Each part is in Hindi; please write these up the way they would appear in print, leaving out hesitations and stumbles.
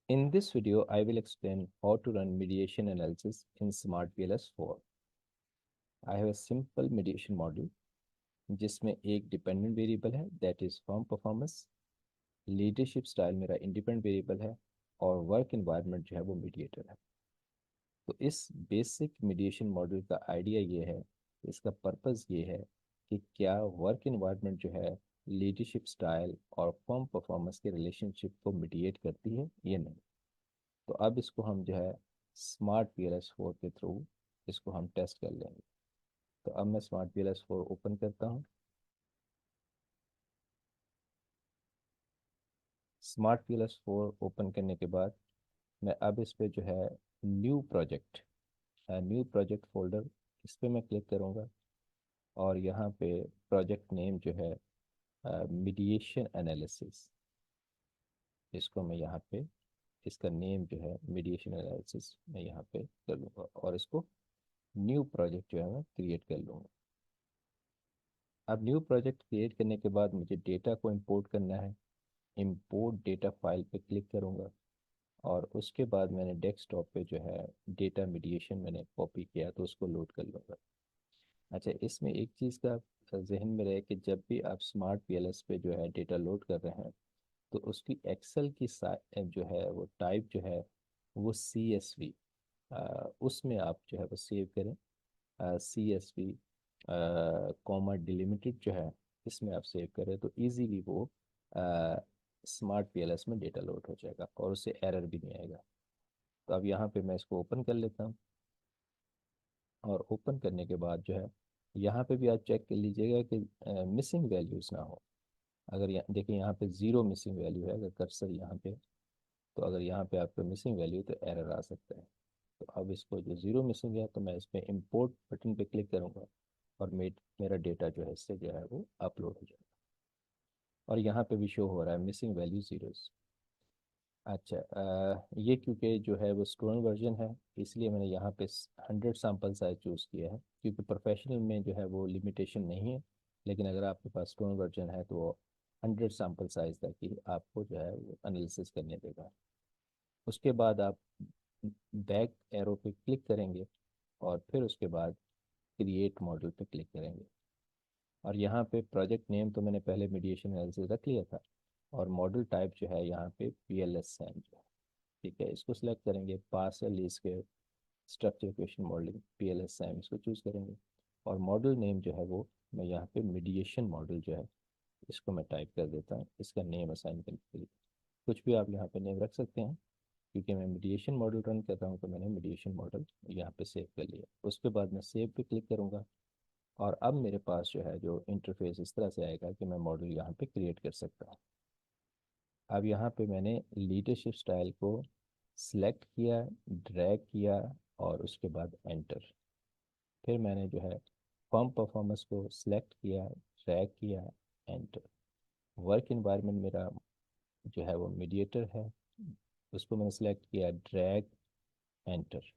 In this video, I will explain how to run mediation analysis in SmartPLS 4. I have a simple mediation model जिसमें एक डिपेंडेंट वेरिएबल है that is firm performance, leadership style मेरा इंडिपेंडेंट वेरिएबल है और वर्क एनवायरनमेंट जो है वो मीडिएटर है। तो इस बेसिक मीडिएशन मॉडल का आइडिया ये है, इसका पर्पस ये है कि क्या वर्क एनवायरनमेंट जो है लीडरशिप स्टाइल और फर्म परफॉर्मेंस के रिलेशनशिप को मीडिएट करती है या नहीं। तो अब इसको हम जो है smart P L S four के थ्रू इसको हम टेस्ट कर लेंगे। तो अब मैं smart P L S four open करता हूँ। Smart P L S four open करने के बाद मैं अब इस पे जो है न्यू प्रोजेक्ट फोल्डर इस पे मैं क्लिक करूँगा और यहाँ पे प्रोजेक्ट नेम जो है मीडिएशन एनालिसिस, इसको मैं यहाँ पे इसका नेम जो है मीडिएशन एनालिसिस मैं यहाँ पे कर लूँगा और इसको न्यू प्रोजेक्ट जो है मैं क्रिएट कर लूँगा। अब न्यू प्रोजेक्ट क्रिएट करने के बाद मुझे डेटा को इंपोर्ट करना है। इंपोर्ट डेटा फाइल पे क्लिक करूँगा और उसके बाद मैंने डेस्कटॉप पे जो है डेटा मीडिएशन मैंने कॉपी किया तो उसको लोड कर लूँगा। अच्छा, इसमें एक चीज़ का जहन में रहे कि जब भी आप स्मार्ट पीएलएस पे जो है डेटा लोड कर रहे हैं तो उसकी एक्सेल की जो है वो टाइप जो है वो सी एस वी, उसमें आप जो है वो सेव करें। C S V comma delimited जो है इसमें आप सेव करें तो इजीली वो स्मार्ट पीएलएस में डेटा लोड हो जाएगा और उससे एरर भी नहीं आएगा। तो अब यहाँ पे मैं इसको ओपन कर लेता हूँ और ओपन करने के बाद जो है यहाँ पे भी आप चेक कर लीजिएगा कि मिसिंग वैल्यूज़ ना हो। अगर यहाँ देखिए, यहाँ पे ज़ीरो मिसिंग वैल्यू है, अगर कर्सर यहाँ पे, तो अगर यहाँ पे आपको मिसिंग वैल्यू तो एरर आ सकता है। तो अब इसको जो ज़ीरो मिसिंग है तो मैं इस पर इम्पोर्ट बटन पे क्लिक करूँगा और मेरा डेटा जो है इससे जो है वो अपलोड हो जाएगा और यहाँ पे भी शो हो रहा है मिसिंग वैल्यू ज़ीरोज़। अच्छा, ये क्योंकि जो है वो स्टूडेंट वर्जन है इसलिए मैंने यहाँ पे 100 सैम्पल साइज चूज़ किया है, क्योंकि प्रोफेशनल में जो है वो लिमिटेशन नहीं है। लेकिन अगर आपके पास स्टूडेंट वर्जन है तो 100 सैम्पल साइज तक ही आपको जो है वो एनालिसिस करने देगा। उसके बाद आप बैक एरो पे क्लिक करेंगे और फिर उसके बाद क्रिएट मॉडल पे क्लिक करेंगे और यहाँ पे प्रोजेक्ट नेम तो मैंने पहले मीडिएशन एनालिसिस रख लिया था और मॉडल टाइप जो है यहाँ पे पी एल एस जो है, ठीक है, इसको सिलेक्ट करेंगे। पार्शियल लीस्ट के structure equation modelling P L S इसको चूज़ करेंगे और मॉडल नेम जो है वो मैं यहाँ पे मीडिएशन मॉडल जो है इसको मैं टाइप कर देता हूँ इसका नेम असाइन करने के लिए। कुछ भी आप यहाँ पे नेम रख सकते हैं, क्योंकि मैं मीडिएशन मॉडल रन कर रहा हूँ तो मैंने मीडिएशन मॉडल यहाँ पे सेव कर लिया। उसके बाद मैं सेव पे क्लिक करूँगा और अब मेरे पास जो है जो इंटरफेस इस तरह से आएगा कि मैं मॉडल यहाँ पे क्रिएट कर सकता हूँ। अब यहाँ पे मैंने लीडरशिप स्टाइल को सिलेक्ट किया, ड्रैग किया और उसके बाद एंटर। फिर मैंने जो है फर्म परफॉर्मेंस को सिलेक्ट किया, ड्रैग किया, एंटर। वर्क इन्वायरमेंट मेरा जो है वो मीडिएटर है, उसको मैंने सिलेक्ट किया, ड्रैग, एंटर।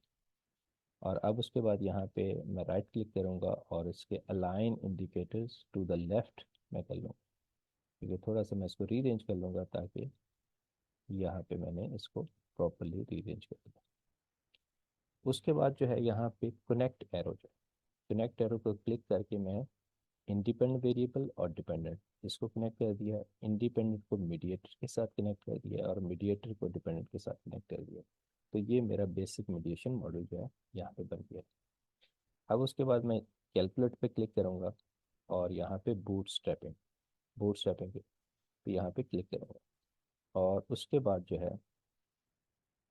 और अब उसके बाद यहाँ पे मैं राइट क्लिक करूँगा और इसके align indicators to the left मैं कर लूँगा, क्योंकि थोड़ा सा मैं इसको रीअरेंज कर लूँगा ताकि यहाँ पे मैंने इसको प्रॉपरली रीअरेंज कर दिया। उसके बाद जो है यहाँ पे कनेक्ट एरो को क्लिक करके मैं इंडिपेंडेंट वेरिएबल और डिपेंडेंट इसको कनेक्ट कर दिया। इंडिपेंडेंट को मीडिएटर के साथ कनेक्ट कर दिया और मीडिएटर को डिपेंडेंट के साथ कनेक्ट कर दिया। तो ये मेरा बेसिक मीडिएशन मॉडल जो है यहाँ पे बन गया। अब उसके बाद मैं कैलकुलेट पे क्लिक करूँगा और यहाँ पे बूट स्ट्रैपिंग पे तो यहाँ पे क्लिक करूँगा और उसके बाद जो है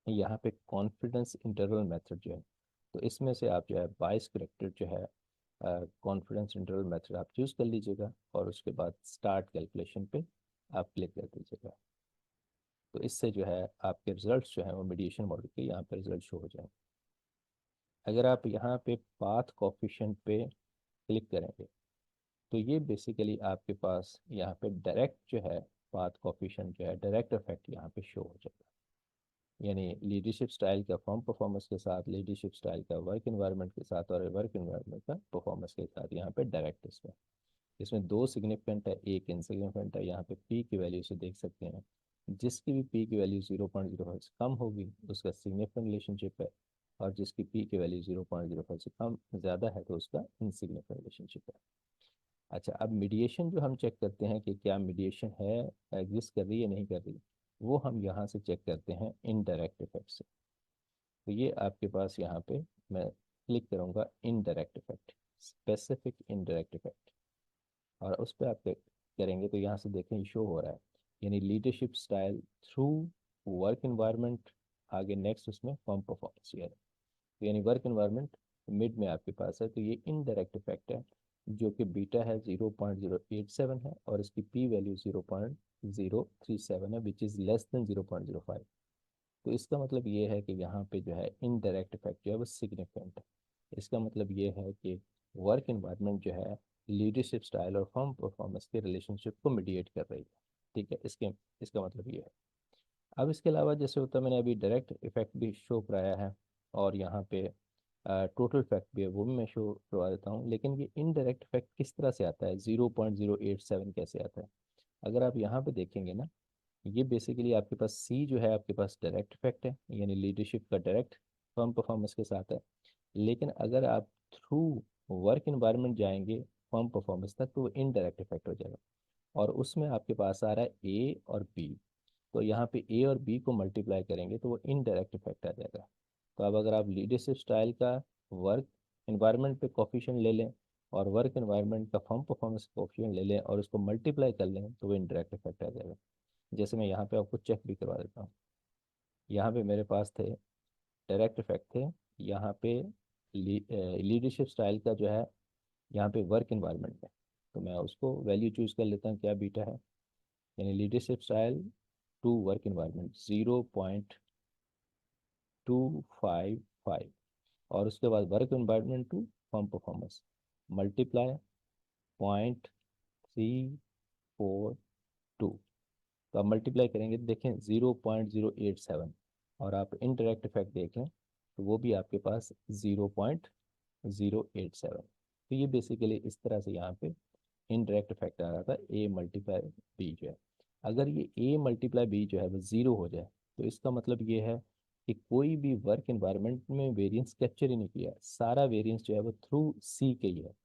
यहाँ पे कॉन्फिडेंस इंटरवल मेथड जो है, तो इसमें से आप जो है 22 करेक्टर जो है कॉन्फिडेंस इंटरवल मेथड आप चूज़ कर लीजिएगा और उसके बाद स्टार्ट कैलकुलेशन पे आप क्लिक कर दीजिएगा। तो इससे जो है आपके रिजल्ट्स जो है वो मीडिएशन मॉडल के यहाँ पे रिजल्ट शो हो जाएंगे। अगर आप यहाँ पे पाथ कोफिशिएंट पे क्लिक करेंगे तो ये बेसिकली आपके पास यहाँ पे डायरेक्ट जो है पाथ कोफिशिएंट जो है डायरेक्ट इफेक्ट यहाँ पे शो हो जाएगा। यानी लीडरशिप स्टाइल का फॉर्म परफॉर्मेंस के साथ, लीडरशिप स्टाइल का वर्क एनवायरनमेंट के साथ और वर्क एनवायरनमेंट का परफॉर्मेंस के साथ यहाँ पे डायरेक्ट इसमें दो सिग्निफिकेंट है, एक इनसिग्निफिकेंट है। यहाँ पे पी की वैल्यू से देख सकते हैं जिसकी भी पी की वैल्यू 0.05 से कम होगी उसका सिग्निफिकेंट रिलेशनशिप है, और जिसकी पी की वैल्यू 0.05 से कम ज़्यादा है तो उसका इनसिग्निफिकेंट रिलेशनशिप है। अच्छा, अब मीडिएशन जो हम चेक करते हैं कि क्या मीडिएशन है, एग्जिस्ट कर रही है नहीं कर रही, वो हम यहाँ से चेक करते हैं इनडायरेक्ट इफेक्ट से। तो ये आपके पास यहाँ पे मैं क्लिक करूँगा indirect effect, specific indirect effect, और उस पर आप क्लिक करेंगे तो यहाँ से देखें शो हो रहा है, यानी leadership style through work environment, आगे नेक्स्ट उसमें फॉर्म परफॉर्मेंस, यानी वर्क इन्वायरमेंट मिड में आपके पास है, तो ये इनडायरेक्ट इफेक्ट है, जो कि बीटा है 0.087 है और इसकी पी वैल्यू 0.037 है, विच इज़ लेस देन 0.05। तो इसका मतलब ये है कि यहाँ पे जो है इनडायरेक्ट इफेक्ट जो है वो सिग्निफिकेंट है। इसका मतलब ये है कि वर्क इन्वायरमेंट जो है लीडरशिप स्टाइल और फर्म परफॉर्मेंस के रिलेशनशिप को मीडिएट कर रही है। ठीक है, इसका मतलब ये है। अब इसके अलावा जैसे होता है, मैंने अभी डायरेक्ट इफेक्ट भी शो कराया है, और यहाँ पे टोटल इफेक्ट भी है, वो भी मैं शो करवा देता हूँ। लेकिन ये इनडायरेक्ट इफेक्ट किस तरह से आता है, 0.087 कैसे आता है? अगर आप यहाँ पे देखेंगे ना, ये बेसिकली आपके पास सी जो है आपके पास डायरेक्ट इफेक्ट है, यानी लीडरशिप का डायरेक्ट फर्म परफॉर्मेंस के साथ है। लेकिन अगर आप थ्रू वर्क इन्वायरमेंट जाएंगे फर्म परफॉर्मेंस तक तो वो इनडायरेक्ट इफेक्ट हो जाएगा, और उसमें आपके पास आ रहा है ए और बी। तो यहाँ पे ए और बी को मल्टीप्लाई करेंगे तो वो इनडायरेक्ट इफेक्ट आ जाएगा। तो अब अगर आप लीडरशिप स्टाइल का वर्क इन्वायरमेंट पे कोफिशिएंट ले लें और वर्क इन्वायरमेंट का फर्म परफॉर्मेंस कोफिशिएंट ले लें और उसको मल्टीप्लाई कर लें तो वो इनडायरेक्ट इफेक्ट आ जाएगा। जैसे मैं यहाँ पे आपको चेक भी करवा देता हूँ। यहाँ पे मेरे पास थे डायरेक्ट इफेक्ट थे, यहाँ पे लीडरशिप स्टाइल का जो है यहाँ पे वर्क इन्वायरमेंट में, तो मैं उसको वैल्यू चूज कर लेता हूँ, क्या बीटा है, यानी leadership style to work environment 0.255, और उसके बाद work environment to firm performance multiply 0.342। तो आप मल्टीप्लाई करेंगे तो देखें 0.087, और आप इनडायरेक्ट इफेक्ट देखें तो वो भी आपके पास 0.087। तो ये बेसिकली इस तरह से यहाँ पे इनडायरेक्ट इफेक्ट आ रहा था ए मल्टीप्लाई बी जो है। अगर ये ए मल्टीप्लाई बी जो है वो ज़ीरो हो जाए तो इसका मतलब ये है कि कोई भी वर्क इन्वायरमेंट में वेरिएंस कैप्चर ही नहीं किया, सारा वेरिएंस जो है वो थ्रू सी के ही है।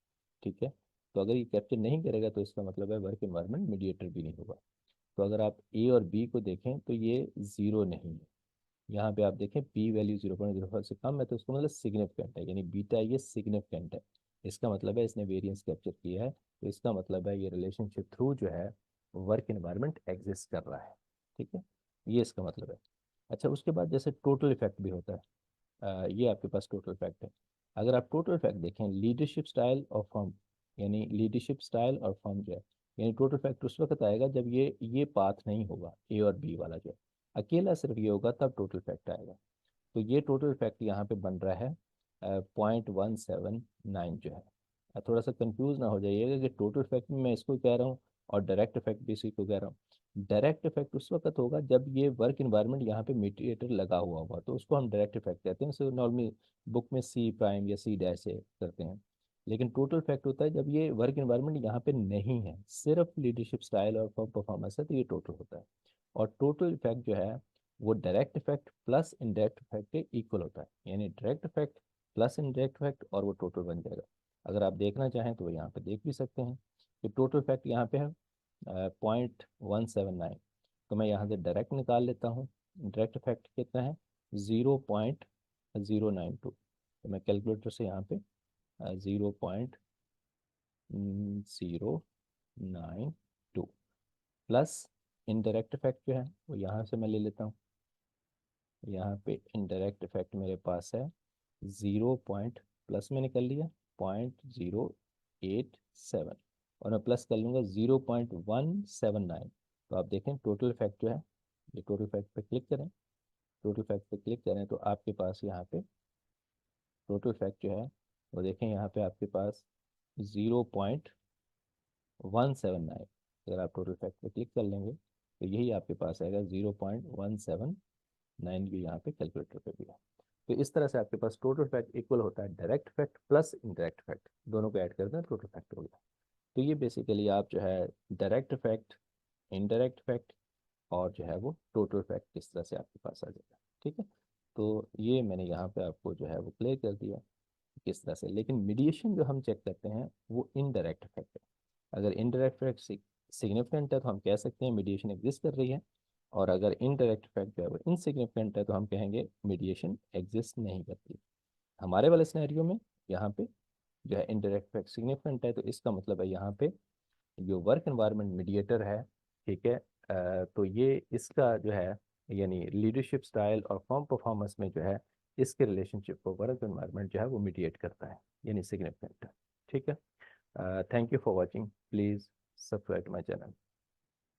ठीक है, तो अगर ये कैप्चर नहीं करेगा तो इसका मतलब है वर्क इन्वायरमेंट मीडिएटर भी नहीं होगा। तो अगर आप ए और बी को देखें तो ये ज़ीरो नहीं है। यहाँ पे आप देखें पी वैल्यू 0.05 से कम है तो उसका मतलब सिग्निफिकेंट है, यानी बीटा ये सिग्निफिकेंट है। इसका मतलब है इसने वेरिएंस कैप्चर किया है, तो इसका मतलब है ये रिलेशनशिप थ्रू जो है वर्क इन्वायरमेंट एग्जिस्ट कर रहा है। ठीक है, ये इसका मतलब है। अच्छा, उसके बाद जैसे टोटल इफेक्ट भी होता है, ये आपके पास टोटल इफेक्ट है। अगर आप टोटल इफेक्ट देखें लीडरशिप स्टाइल और फर्म, यानी लीडरशिप स्टाइल और फर्म जो है, यानी टोटल इफेक्ट उस वक्त आएगा जब ये पाथ नहीं होगा ए और बी वाला, जो है अकेला सिर्फ ये होगा तब टोटल इफेक्ट आएगा। तो ये टोटल इफेक्ट यहाँ पे बन रहा है 0.179 जो है। थोड़ा सा कंफ्यूज ना हो जाइएगा कि टोटल इफेक्ट में मैं इसको कह रहा हूँ और डायरेक्ट इफेक्ट भी इसी को कह रहा हूँ। डायरेक्ट इफेक्ट उस वक्त होगा जब ये वर्क इन्वायरमेंट यहाँ पे मीडिएटर लगा हुआ होगा, तो उसको हम डायरेक्ट इफेक्ट कहते हैं, सो नॉर्मली बुक में सी प्राइम या सी डैश से करते हैं। लेकिन टोटल इफेक्ट होता है जब ये वर्क इन्वायरमेंट यहाँ पे नहीं है, सिर्फ लीडरशिप स्टाइल और परफॉर्मेंस है, तो ये टोटल होता है। और टोटल इफेक्ट जो है वो direct effect plus indirect effect के इक्वल होता है, यानी direct effect plus indirect effect, और वो टोटल बन जाएगा। अगर आप देखना चाहें तो वो यहाँ पे देख भी सकते हैं कि टोटल इफेक्ट यहाँ पे है 0.179। तो मैं यहाँ से डायरेक्ट निकाल लेता हूँ, डायरेक्ट इफेक्ट कितना है 0.092। तो मैं कैलकुलेटर से यहाँ पे 0.092 प्लस इनडायरेक्ट इफेक्ट जो है वो यहाँ से मैं ले लेता हूँ। यहाँ पे इनडायरेक्ट इफेक्ट मेरे पास है 0 पॉइंट, प्लस में निकल लिया 0.087, और मैं प्लस कर लूँगा 0.179। तो आप देखें टोटल इफेक्ट जो है, ये टोटल इफेक्ट पे क्लिक करें, टोटल इफेक्ट पे क्लिक करें तो आपके पास यहाँ पे टोटल इफेक्ट जो है वो देखें, यहाँ पे आपके पास 0.179। अगर आप टोटल इफेक्ट पे क्लिक कर लेंगे तो यही आपके पास आएगा 0.179 भी यहाँ पे कैलकुलेटर पे भी है। तो इस तरह से आपके पास टोटल इफेक्ट इक्वल होता है direct effect plus indirect effect, दोनों को ऐड कर दें टोटल इफेक्ट हो गया। तो ये बेसिकली आप जो है डायरेक्ट इफेक्ट, इनडायरेक्ट इफेक्ट और जो है वो टोटल इफेक्ट किस तरह से आपके पास आ जाएगा। ठीक है, तो ये मैंने यहाँ पे आपको जो है वो क्लियर कर दिया किस तरह से। लेकिन मीडिएशन जो हम चेक करते हैं वो इनडायरेक्ट इफेक्ट है। अगर इनडायरेक्ट इफेक्ट सिग्निफिकेंट है तो हम कह सकते हैं मीडिएशन एग्जिस्ट कर रही है, और अगर इनडायरेक्ट इफेक्ट जो है वो इनसिग्निफिकेंट है तो हम कहेंगे मीडिएशन एग्जिस्ट नहीं करती। हमारे वाले सिनेरियो में यहाँ पे जो है इनडायरेक्ट इफेक्ट सिग्निफिकेंट है, तो इसका मतलब है यहाँ पे जो वर्क एनवायरनमेंट मीडिएटर है, ठीक है, तो ये इसका जो है यानी लीडरशिप स्टाइल और फॉर्म परफॉर्मेंस में जो है इसके रिलेशनशिप को वर्क एनवायरनमेंट जो है वो मीडिएट करता है, यानी सिग्निफिकेंट है। ठीक है, thank you for watching, please subscribe to my channel.